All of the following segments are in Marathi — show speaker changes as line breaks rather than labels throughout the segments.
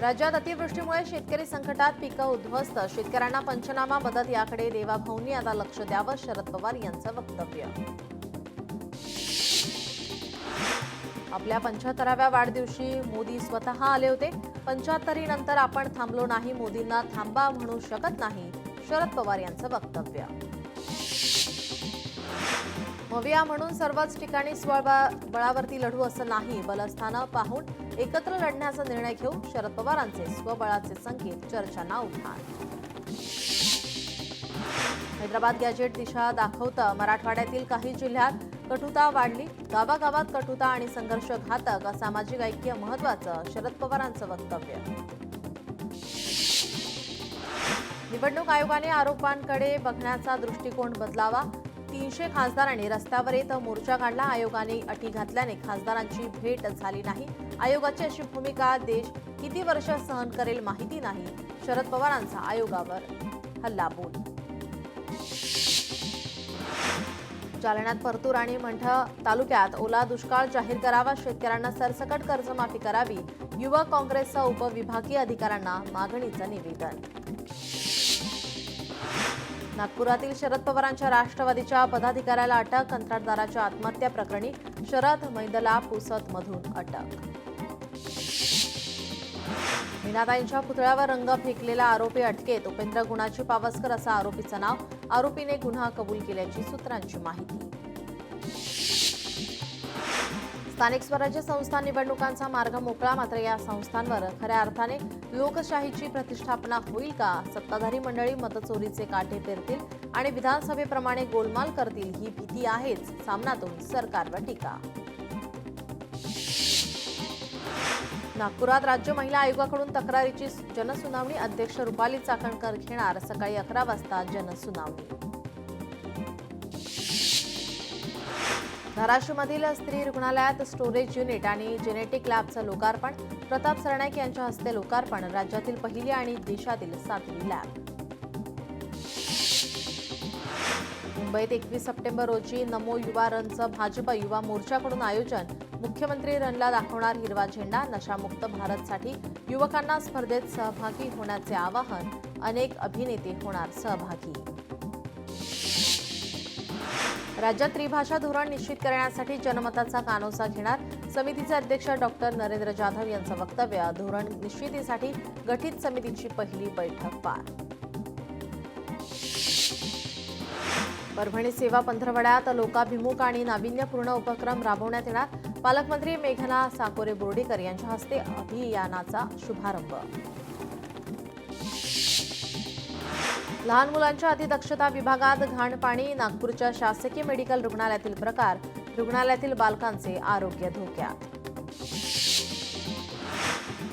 राज्यात अतिवृष्टीमुळे शेतकरी संकटात, पिकं उद्ध्वस्त, शेतकऱ्यांना पंचनामा मदत याकडे देवाभाऊंनी आता लक्ष द्यावं, शरद पवार यांचं वक्तव्य. आपल्या 75व्या वाढदिवशी मोदी स्वतः आले होते. 75 नंतर आपण थांबलो नाही, मोदींना थांबा म्हणू शकत नाही, शरद पवार यांचं वक्तव्य. मविया म्हणून सर्वच ठिकाणी स्वबळावरती लढू असं नाही, बलस्थानं पाहून एकत्र लढण्याचा निर्णय घेऊ, शरद पवारांचे स्वबळाचे संकेत, चर्चांना उधाण. हैदराबाद गॅजेट दिशा दाखवतं, मराठवाड्यातील काही जिल्ह्यात कटुता वाढली, गावागावात कटुता आणि संघर्ष घातक, सामाजिक ऐक्य महत्वाचं, शरद पवारांचं वक्तव्य. निवडणूक आयोगाने आरोपांकडे बघण्याचा दृष्टिकोन बदलावा, 300 खासदारांनी रस्त्यावर येत मोर्चा काढला, आयोगाने अटी घातल्याने खासदारांची भेट झाली नाही, आयोगाची अशी भूमिका देश किती वर्ष सहन करेल माहिती नाही, शरद पवारांचा आयोगावर हल्लाबोल. जालन्यात परतूर आणि मंठा तालुक्यात ओला दुष्काळ जाहीर करावा, शेतकऱ्यांना सरसकट कर्जमाफी करावी, युवक काँग्रेसचा उपविभागीय अधिकाऱ्यांना मागणीचं निवेदन. नागपुरातील शरद पवारांच्या राष्ट्रवादीच्या पदाधिकाऱ्याला अटक, कंत्राटदाराच्या आत्महत्या प्रकरणी शरद मैदला पुसदमधून अटक. मीनाताईंच्या पुतळ्यावर रंग फेकलेला आरोपी अटकेत, उपेंद्र गुणाची पावसकर असं आरोपीचं नाव, आरोपीने गुन्हा कबूल केल्याची सूत्रांची माहिती. स्थानिक स्वराज्य संस्था निवडणुकांचा मार्ग मोकळा, मात्र या संस्थांवर खऱ्या अर्थाने लोकशाहीची प्रतिष्ठापना होईल का? सत्ताधारी मंडळी मतचोरीचे काटे पेरतील आणि विधानसभेप्रमाणे गोलमाल करतील ही भीती आहेच, सामनातून सरकारवर टीका. नागपुरात राज्य महिला आयोगाकडून तक्रारीची जनसुनावणी, अध्यक्ष रुपाली चाकणकर घेणार सकाळी 11 वाजता जनसुनावणी. धाराशिवमधील स्त्री रुग्णालयात स्टोरेज युनिट आणि जेनेटिक लॅबचं लोकार्पण, प्रताप सरनाईक यांच्या हस्ते लोकार्पण, राज्यातील पहिली आणि देशातील 7वी लॅब. मुंबईत 21 सप्टेंबर रोजी नमो युवा रनचं भाजप युवा मोर्चाकडून आयोजन, मुख्यमंत्री रनला दाखवणार हिरवा झेंडा, नशामुक्त भारतसाठी युवकांना स्पर्धेत सहभागी होण्याचे आवाहन, अनेक अभिनेते होणार सहभागी. राज्यात त्रिभाषा धोरण निश्चित करण्यासाठी जनमताचा कानोसा घेणार, समितीचे अध्यक्ष डॉक्टर नरेंद्र जाधव यांचं वक्तव्य, धोरण निश्चितीसाठी गठीत समितीची पहिली बैठक पार. परभणी सेवा पंधरवड्यात लोकाभिमुख आणि नाविन्यपूर्ण उपक्रम राबवण्यात येणार, पालकमंत्री मेघना साकोरे बोर्डीकर यांच्या हस्ते अभियानाचा शुभारंभ. लहान मुलांच्या अतिदक्षता विभागात घाण पाणी, नागपूरच्या शासकीय मेडिकल रुग्णालयातील प्रकार, रुग्णालयातील बालकांचे आरोग्य धोक्यात.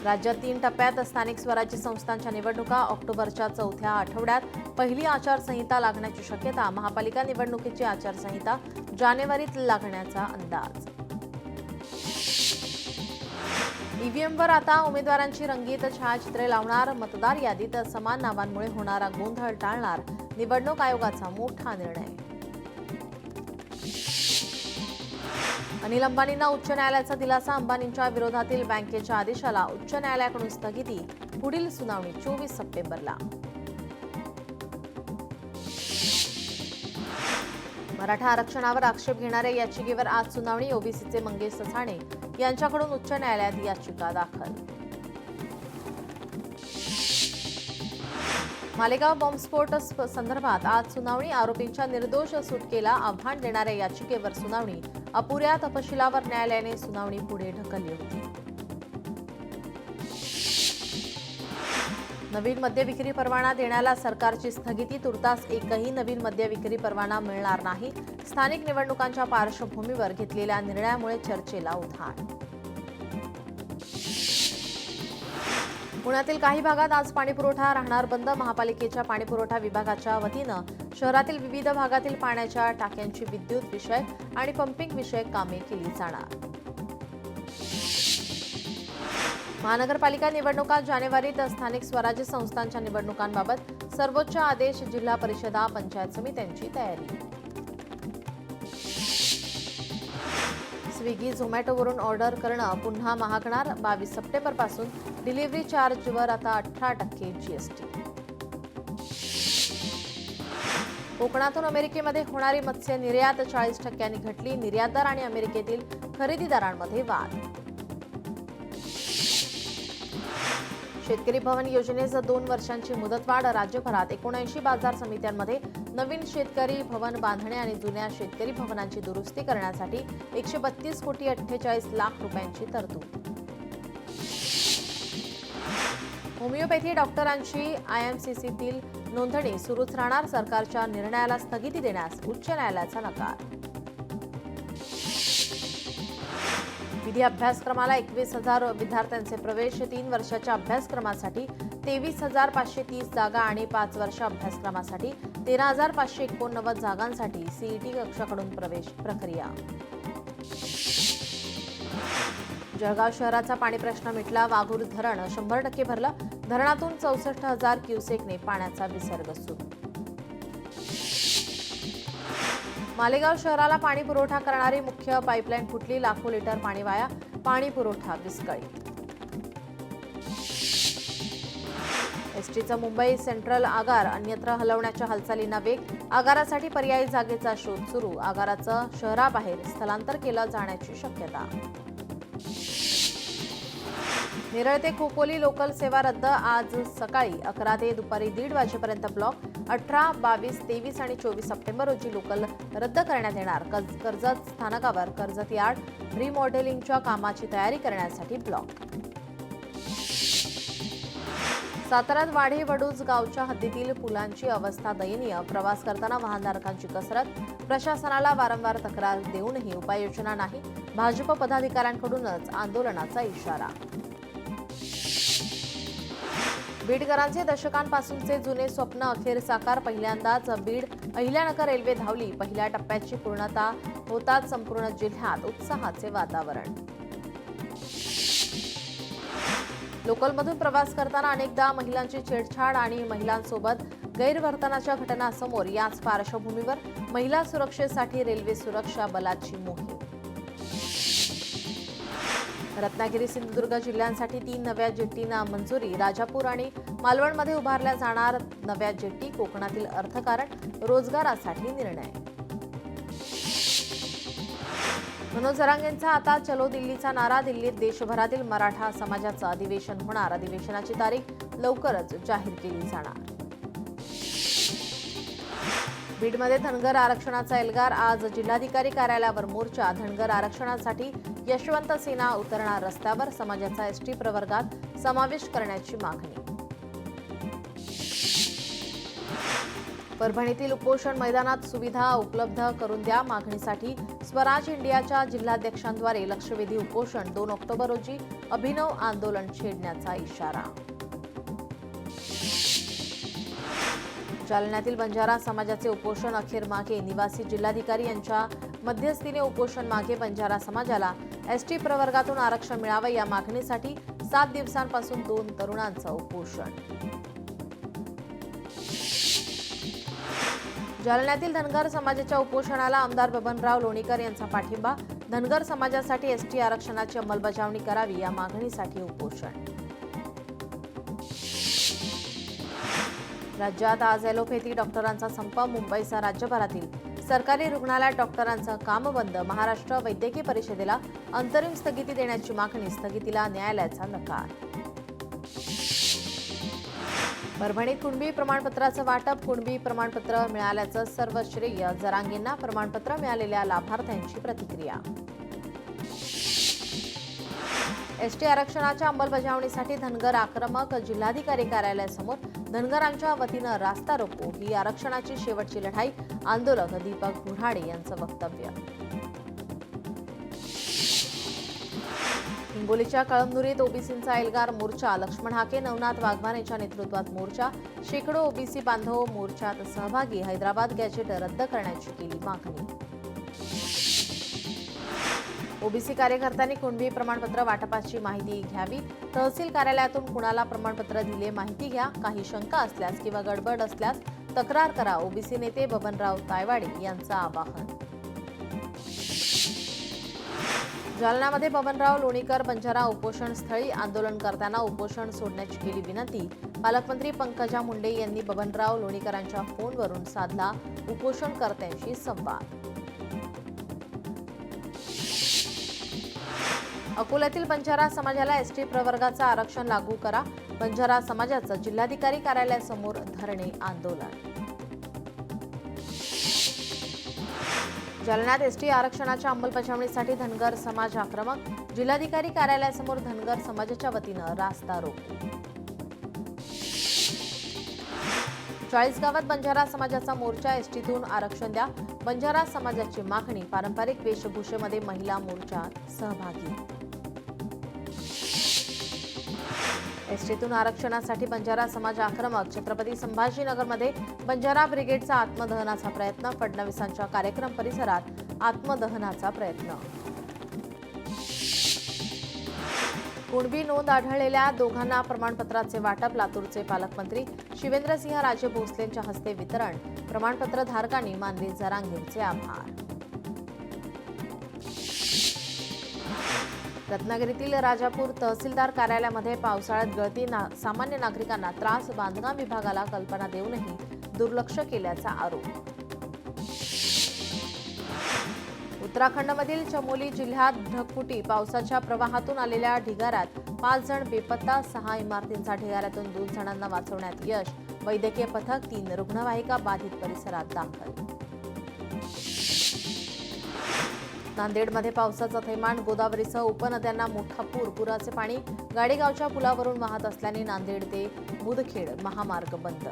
राज्यात 3 टप्प्यात स्थानिक स्वराज्य संस्थांच्या निवडणुका, ऑक्टोबरच्या 4थ्या आठवड्यात पहिली आचारसंहिता लागण्याची शक्यता, महापालिका निवडणुकीची आचारसंहिता जानेवारीत लागण्याचा अंदाज. ईव्हीएमवर आता उमेदवारांची रंगीत छायाचित्रे लावणार, मतदार यादीत समान नावांमुळे होणारा गोंधळ टाळणार, निवडणूक आयोगाचा मोठा निर्णय. अनिल अंबानींना उच्च न्यायालयाचा दिलासा, अंबानींच्या विरोधातील बँकेच्या आदेशाला उच्च न्यायालयाकडून स्थगिती, पुढील सुनावणी 24 सप्टेंबरला. मराठा आरक्षणावर आक्षेप घेणाऱ्या याचिकेवर आज सुनावणी, ओबीसीचे मंगेश ससाणे यांच्याकडून उच्च न्यायालयात याचिका दाखल. मालेगाव बॉम्बस्फोट संदर्भात आज सुनावणी, आरोपींच्या निर्दोष सुटकेला आव्हान देणाऱ्या याचिकेवर सुनावणी, अपुऱ्या तपशिलावर न्यायालयाने सुनावणी पुढे ढकलली होती. नवीन मद्य विक्री परवाना देण्याला सरकारची स्थगिती, तुर्तास एकही नवीन मद्य विक्री परवाना मिळणार नाही, स्थानिक निवडणुकांच्या पार्श्वभूमीवर घेतलेल्या निर्णयामुळे चर्चेला उधाण. पुण्यातील काही भागात आज पाणीपुरवठा राहणार बंद, महापालिकेच्या पाणीपुरवठा विभागाच्या वतीनं शहरातील विविध भागातील पाण्याच्या टाक्यांची विद्युत विषयक आणि पंपिंग विषयक कामे केली जाणार. महानगरपालिका निवडणुका जानेवारीत, स्थानिक स्वराज्य संस्थांच्या निवडणुकांबाबत सर्वोच्च आदेश, जिल्हा परिषदा, पंचायत समित्यांची तयारी. स्विगी झोमॅटोवरून ऑर्डर करणं पुन्हा महागणार. 22 सप्टेंबरपासून डिलिव्हरी चार्जवर आता 18% जीएसटी. कोकणातून अमेरिकेमध्ये होणारी मत्स्य निर्यात 40% घटली. निर्यातदार आणि अमेरिकेतील खरेदीदारांमध्ये वाद. शेतकरी भवन योजनेचं 2 वर्षांची मुदतवाढ. राज्यभरात 79 बाजार समित्यांमध्ये नवीन शेतकरी भवन बांधणे आणि जुन्या शेतकरी भवनांची दुरुस्ती करण्यासाठी 132 कोटी 48 लाख रुपयांची तरतूद. होमिओपॅथी डॉक्टरांची आयएमसीसीतील नोंदणी सुरूच राहणार. सरकारच्या निर्णयाला स्थगिती देण्यास उच्च न्यायालयाचा नकार. विधी अभ्यासक्रमाला 21,000 विद्यार्थ्यांचे प्रवेश. 3 वर्षाच्या अभ्यासक्रमासाठी 23,530 जागा आणि 5 वर्ष अभ्यासक्रमासाठी 13,589 जागांसाठी सीईटी कक्षाकडून प्रवेश प्रक्रिया. जळगाव शहराचा पाणी प्रश्न मिटला. वाघूर धरण 100% भरलं. धरणातून 64,000 क्युसेकने पाण्याचा विसर्ग सुरू. मालेगाव शहराला पाणी पुरवठा करणारी मुख्य पाईपलाईन फुटली. लाखो लिटर पाणी वाया. पाणी पुरवठा विस्कळीत. एसटीचं मुंबई सेंट्रल आगार अन्यत्र हलवण्याच्या हालचालींना वेग. आगारासाठी पर्यायी जागेचा शोध सुरू. आगाराचं शहराबाहेर स्थलांतर केलं जाण्याची शक्यता. नेरळ ते खोपोली लोकल सेवा रद्द. आज सकाळी 11 ते दुपारी 1:30 वाजेपर्यंत ब्लॉक. 18, 22, 23 आणि 24 सप्टेंबर रोजी लोकल रद्द करण्यात येणार. कर्जत स्थानकावर कर्जत यार्ड रिमॉडेलिंगच्या कामाची तयारी करण्यासाठी ब्लॉक. साताऱ्यात वाढे वडूज गावच्या हद्दीतील पुलांची अवस्था दयनीय. प्रवास करताना वाहनधारकांची कसरत. प्रशासनाला वारंवार तक्रार देऊनही उपाययोजना नाही. भाजप पदाधिकाऱ्यांकडूनच आंदोलनाचा इशारा. बीडकरांचे दशकांपासूनचे जुने स्वप्न अखेर साकार. पहिल्यांदाच बीड अहिल्यानगर रेल्वे धावली. पहिल्या टप्प्याची पूर्णता होताच संपूर्ण जिल्ह्यात उत्साहाचे वातावरण. लोकलमधून प्रवास करताना अनेकदा महिलांची छेडछाड आणि महिलांसोबत गैरवर्तनाच्या घटना समोर. याच पार्श्वभूमीवर महिला सुरक्षेसाठी रेल्वे सुरक्षा बलाची मोहीम. रत्नागिरी सिंधुदुर्ग जिल्ह्यांसाठी 3 नव्या जेट्टींना मंजुरी. राजापूर आणि मालवणमध्ये उभारल्या जाणार नव्या जेट्टी. कोकणातील अर्थकारण रोजगारासाठी निर्णय. मनोज जरांगेंचा आता चलो दिल्लीचा नारा. दिल्लीत देशभरातील मराठा समाजाचं अधिवेशन होणार. अधिवेशनाची तारीख लवकरच जाहीर केली जाणार. बीडमध्ये धनगर आरक्षणाचा एल्गार. आज जिल्हाधिकारी कार्यालयावर मोर्चा. धनगर आरक्षणासाठी यशवंत सेना उतरणार रस्त्यावर. समाजाचा एसटी प्रवर्गात समावेश करण्याची मागणी. परभणीतील उपोषण मैदानात सुविधा उपलब्ध करून द्या मागणीसाठी स्वराज इंडियाच्या जिल्हाध्यक्षांद्वारे लक्षवेधी उपोषण. 2 ऑक्टोबर रोजी अभिनव आंदोलन छेडण्याचा इशारा. जालन्यातील बंजारा समाजाचे उपोषण अखेर मागे. निवासी जिल्हाधिकारी यांच्या मध्यस्थीने उपोषण मागे. बंजारा समाजाला एसटी प्रवर्गातून आरक्षण मिळावं या मागणीसाठी 7 दिवसांपासून 2 तरुणांचं उपोषण. जालन्यातील धनगर समाजाच्या उपोषणाला आमदार बबनराव लोणीकर यांचा पाठिंबा. धनगर समाजासाठी एसटी आरक्षणाची अंमलबजावणी करावी या मागणीसाठी उपोषण. राज्यात आज ॲलोपॅथी डॉक्टरांचा संप. मुंबईसह राज्यभरातील सरकारी रुग्णालयात डॉक्टरांचं काम बंद. महाराष्ट्र वैद्यकीय परिषदेला अंतरिम स्थगिती देण्याची मागणी. स्थगितीला न्यायालयाचा नकार. परभणीत कुणबी प्रमाणपत्राचं वाटप. कुणबी प्रमाणपत्र मिळाल्याचं सर्व श्रेय जरांगेंना. प्रमाणपत्र मिळालेल्या लाभार्थ्यांची प्रतिक्रिया. एसटी आरक्षणाच्या अंमलबजावणीसाठी धनगर आक्रमक. जिल्हाधिकारी कार्यालयासमोर धनगरांच्या वतीनं रास्ता रोको. ही आरक्षणाची शेवटची लढाई. आंदोलक दीपक बुऱ्हाडे यांचं वक्तव्य. हिंगोलीच्या कळमनुरीत ओबीसींचा एल्गार मोर्चा. लक्ष्मण हाके, नवनाथ वाघमारेच्या नेतृत्वात मोर्चा. शेकडो ओबीसी बांधव मोर्चात सहभागी. हैदराबाद गॅजेट रद्द करण्याची केली मागणी. ओबीसी कार्यकर्त्यांनी कुणबी प्रमाणपत्र वाटपाची माहिती घ्यावी. तहसील कार्यालयातून कुणाला प्रमाणपत्र दिले माहिती घ्या. काही शंका असल्यास किंवा गडबड असल्यास तक्रार करा. ओबीसी नेते बबनराव तायवाडे यांचं आवाहन. जालन्यामध्ये बबनराव लोणीकर बंजारा उपोषण स्थळी आंदोलन करताना उपोषण सोडण्याची केली विनंती. पालकमंत्री पंकजा मुंडे यांनी बबनराव लोणीकरांच्या फोनवरून साधला उपोषणकर्त्यांशी संवाद. अकोल्यातील बंजारा समाजाला एसटी प्रवर्गाचं आरक्षण लागू करा. बंजारा समाजाचं जिल्हाधिकारी कार्यालयासमोर धरणे आंदोलन. जालन्यात एसटी आरक्षणाच्या अंमलबजावणीसाठी धनगर समाज आक्रमक. जिल्हाधिकारी कार्यालयासमोर धनगर समाजाच्या वतीनं रास्ता रोको. 40 गावात बंजारा समाजाचा मोर्चा. एसटीतून आरक्षण द्या, बंजारा समाजाची मागणी. पारंपरिक वेशभूषेमध्ये महिला मोर्चात सहभागी. एसटीतून आरक्षणासाठी बंजारा समाज आक्रमक. छत्रपती संभाजीनगरमध्ये बंजारा ब्रिगेडचा आत्मदहनाचा प्रयत्न. फडणवीसांच्या कार्यक्रम परिसरात आत्मदहनाचा प्रयत्न. कुणबी नोंद आढळलेल्या दोघांना प्रमाणपत्राचे वाटप. लातूरचे पालकमंत्री शिवेंद्रसिंह राजे भोसलेंच्या हस्ते वितरण. प्रमाणपत्र धारकांनी मानले जरांगेंचे आभार. रत्नागिरीतील राजापूर तहसीलदार कार्यालयामध्ये पावसाळ्यात गळती. सामान्य नागरिकांना त्रास. बांधकाम विभागाला कल्पना देऊनही दुर्लक्ष केल्याचा आरोप. उत्तराखंडमधील चमोली जिल्ह्यात ढगफुटी. पावसाच्या प्रवाहातून आलेल्या ढिगाऱ्यात 5 जण बेपत्ता. 6 इमारतींचा ढिगाऱ्यातून 2 जणांना वाचवण्यात यश. वैद्यकीय पथक. 3 रुग्णवाहिका बाधित परिसरात दाखल. नांदेडमध्ये पावसाचं थैमान. गोदावरीसह उपनद्यांना मोठा पूर. पुराचे पाणी गाडेगावच्या पुलावरून वाहत असल्याने नांदेड ते मुदखेड महामार्ग बंद.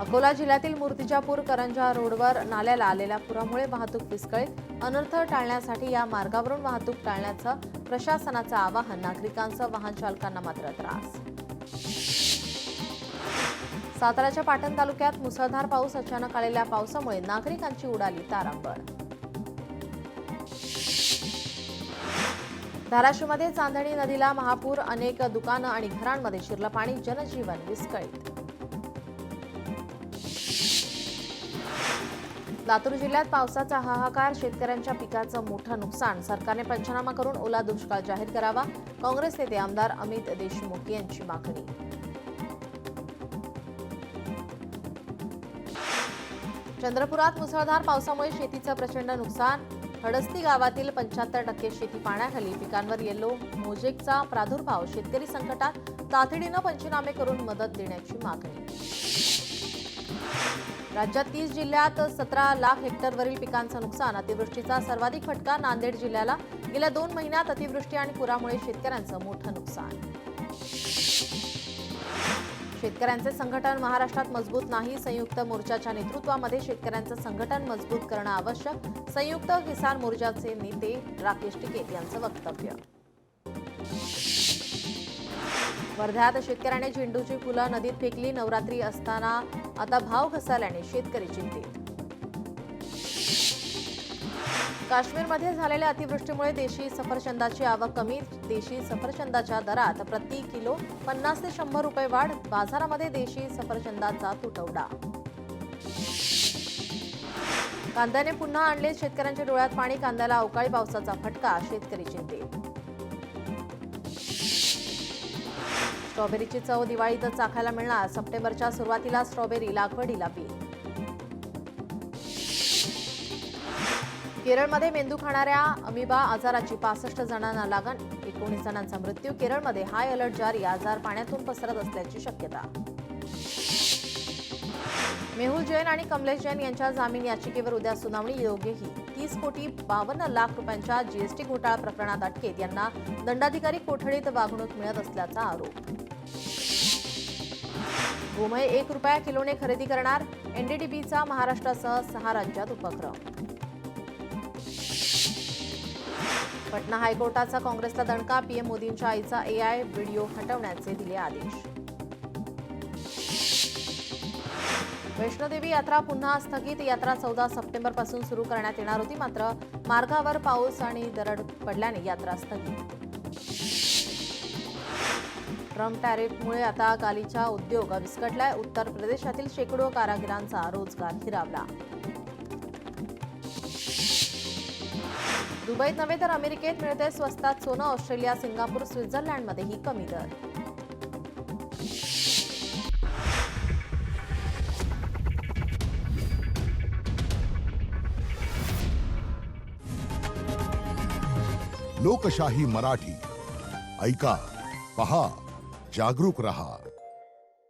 अकोला जिल्ह्यातील मूर्तिजापूर करंजा रोडवर नाल्याला आलेल्या पुरामुळे वाहतूक विस्कळीत. अनर्थ टाळण्यासाठी या मार्गावरून वाहतूक टाळण्याचं प्रशासनाचं आवाहन. नागरिकांसह वाहन चालकांना मात्र त्रास. साताऱ्याच्या पाटण तालुक्यात मुसळधार पाऊस. अचानक आलेल्या पावसामुळे नागरिकांची उडाली तारांबळ. धाराशिवमध्ये चांदणी नदीला महापूर. अनेक दुकानं आणि घरांमध्ये शिरलं पाणी. जनजीवन विस्कळीत. लातूर जिल्ह्यात पावसाचा हाहाकार. शेतकऱ्यांच्या पिकाचं मोठं नुकसान. सरकारने पंचनामा करून ओला दुष्काळ जाहीर करावा. काँग्रेस नेते आमदार अमित देशमुख यांची मागणी. चंद्रपुरात मुसळधार पावसामुळे शेतीचं प्रचंड नुकसान. हडस्ती गावातील 75% शेती पाण्याखाली. पिकांवर येलो मोजेकचा प्रादुर्भाव. शेतकरी संकटात. तातडीनं पंचनामे करून मदत देण्याची मागणी. राज्यात 30 जिल्ह्यात 17 लाख हेक्टरवरील पिकांचं नुकसान. अतिवृष्टीचा सर्वाधिक फटका नांदेड जिल्ह्याला. गेल्या 2 महिन्यात अतिवृष्टी आणि पुरामुळे शेतकऱ्यांचं मोठं नुकसान. शेतकऱ्यांचे संघटन महाराष्ट्रात मजबूत नाही. संयुक्त मोर्चाच्या नेतृत्वामध्ये शेतकऱ्यांचं संघटन मजबूत करणं आवश्यक. संयुक्त किसान मोर्चाचे नेते राकेश टिकेत यांचं वक्तव्य. वर्ध्यात शेतकऱ्याने झेंडूची फुलं नदीत फेकली. नवरात्री असताना आता भाव घसरल्याने शेतकरी चिंतित. काश्मीरमध्ये झालेल्या अतिवृष्टीमुळे देशी सफरचंदाची आवक कमी. देशी सफरचंदाच्या दरात प्रति किलो 50 ते 100 रुपये वाढ. बाजारामध्ये देशी सफरचंदाचा तुटवडा. कांद्याने पुन्हा आणले शेतकऱ्यांच्या डोळ्यात पाणी. कांद्याला अवकाळी पावसाचा फटका. शेतकरी चिंतेत. स्ट्रॉबेरीची चव दिवाळीतच चाखायला मिळणार. सप्टेंबरच्या सुरुवातीला स्ट्रॉबेरी लागवडीला बी. केरळमध्ये मेंदू खाणाऱ्या अमिबा आजाराची 65 जणांना लागण. 19 जणांचा मृत्यू. केरळमध्ये हाय अलर्ट जारी. आजार पाण्यातून पसरत असल्याची शक्यता. मेहुल जैन आणि कमलेश जैन यांच्या जामीन याचिकेवर उद्या सुनावणी. दोघेही 30,52,00,000 रुपयांच्या जीएसटी घोटाळा प्रकरणात अटकेत. यांना दंडाधिकारी कोठडीत वागणूक मिळत असल्याचा आरोप. गोमय 1 रुपया किलोने खरेदी करणार. एनडीडीबीचा महाराष्ट्रासह 6 राज्यात उपक्रम. पटना हायकोर्टाचा काँग्रेसला दणका. पीएम मोदींच्या आईचा एआय व्हिडिओ हटवण्याचे दिले आदेश. वैष्णोदेवी यात्रा पुन्हा स्थगित. यात्रा 14 सप्टेंबरपासून सुरू करण्यात येणार होती. मात्र मार्गावर पाऊस आणि दरड पडल्याने यात्रा स्थगित. ट्रम्प टॅरिफमुळे आता गालिचा उद्योग विस्कटलाय. उत्तर प्रदेशातील शेकडो कारागिरांचा रोजगार हिरावला. दुबईत नव्हे तर अमेरिकेत मिळते स्वस्तात सोनं. ऑस्ट्रेलिया, सिंगापूर, स्वित्झर्लंडमध्येही कमी दर.
लोकशाही मराठी ऐका, पहा, जागरूक रहा.